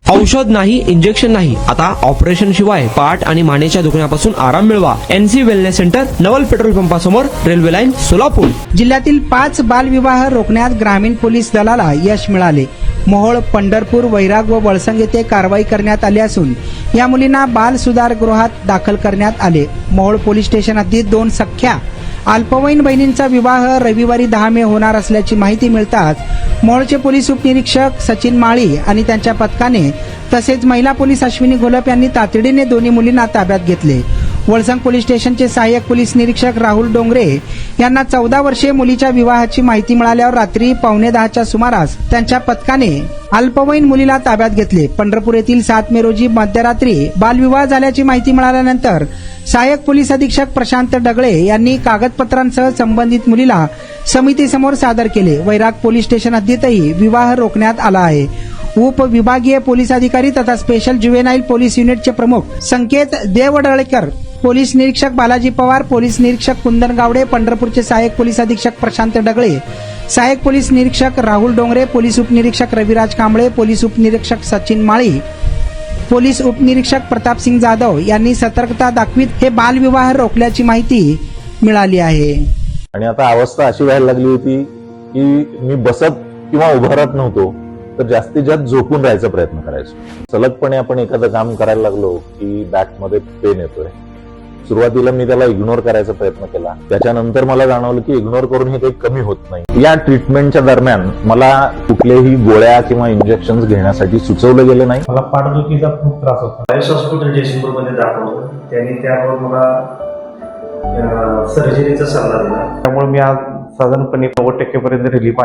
औषध नाही, इंजेक्शन नाही, आता ऑपरेशन शिवाय पाठ आणि मानेच्या दुखण्यापासून आराम मिळवा. NC वेलनेस सेंटर, नवल पेट्रोल पंपासमोर, रेल्वे लाईन, सोलापूर. जिल्ह्यातील 5 बालविवाह रोखण्यात ग्रामीण पोलीस दलाला यश मिळाले. मोहोळ, पंढरपूर, वैराग व वळसंग येथे कारवाई करण्यात आली असून या मुलींना बाल सुधारगृहात दाखल करण्यात आले. मोहोळ पोलीस स्टेशन हद्दीत 2 सख्ख्या अल्पवयीन बहिणींचा विवाह रविवारी 10 मे होणार असल्याची माहिती मिळताच मोहोळचे पोलीस उपनिरीक्षक सचिन माळी आणि त्यांच्या पथकाने तसेच महिला पोलीस अश्विनी घोलप यांनी तातडीने दोन्ही मुलींना ताब्यात घेतले. वळसंग पोलीस स्टेशनचे सहाय्यक पोलीस निरीक्षक राहुल डोंगरे यांना 14 वर्षीय मुलीच्या विवाहाची माहिती मिळाल्यावर रात्री 9:15च्या सुमारास त्यांच्या पथकाने अल्पवयीन मुलीला ताब्यात घेतले. पंढरपूर येथील 7 मे रोजी मध्यरात्री बालविवाह झाल्याची माहिती मिळाल्यानंतर सहाय्यक पोलीस अधीक्षक प्रशांत डगळे यांनी कागदपत्रांसह संबंधित मुलीला समितीसमोर सादर केले. वैराग पोलीस स्टेशन हद्दीतही विवाह रोखण्यात आला आहे. उपविभागीय पोलीस अधिकारी तथा स्पेशल ज्युव्हेनाईल पोलीस युनिटचे प्रमुख संकेत देवडळकर, पोलीस निरीक्षक बालाजी पवार, पोलीस निरीक्षक कुंदन गावडे, पंढरपूरचे सहाय्यक पोलीस अधीक्षक प्रशांत डगळे, सहाय्यक पोलीस निरीक्षक राहुल डोंगरे, पोलीस उपनिरीक्षक रविराज कांबळे, पोलीस उपनिरीक्षक सचिन माळी, पोलीस उपनिरीक्षक प्रतापसिंग जाधव यांनी सतर्कता दाखवीत हे बालविवाह रोखल्याची माहिती मिळाली आहे. आणि आता अवस्था अशी व्हायला लागली होती की मी बसत किंवा उभं राहत नव्हतो, तर जास्तीत जास्त झोपून राहायचा प्रयत्न करायचो. सलगपणे आपण एखादं काम करायला लागलो की बॅकमध्ये पेन येतोय. सुरुवातीला मी त्याला इग्नोर करायचा प्रयत्न केला. त्याच्यानंतर मला जाणवलं की इग्नोर करून हे काही कमी होत नाही. या ट्रीटमेंटच्या दरम्यान मला कुठल्याही गोळ्या किंवा इंजेक्शन घेण्यासाठी सुचवलं गेलं नाही. मला पाठदुखीचा खूप त्रास होता. आयुष हॉस्पिटल जयसिंगपूरमध्ये दाखवलं. त्यांनी त्यावर मला सर्जरीचा सल्ला दिला. त्यामुळे मी आज साधारणपणे 90% पर्यंत रिलीफ आहे.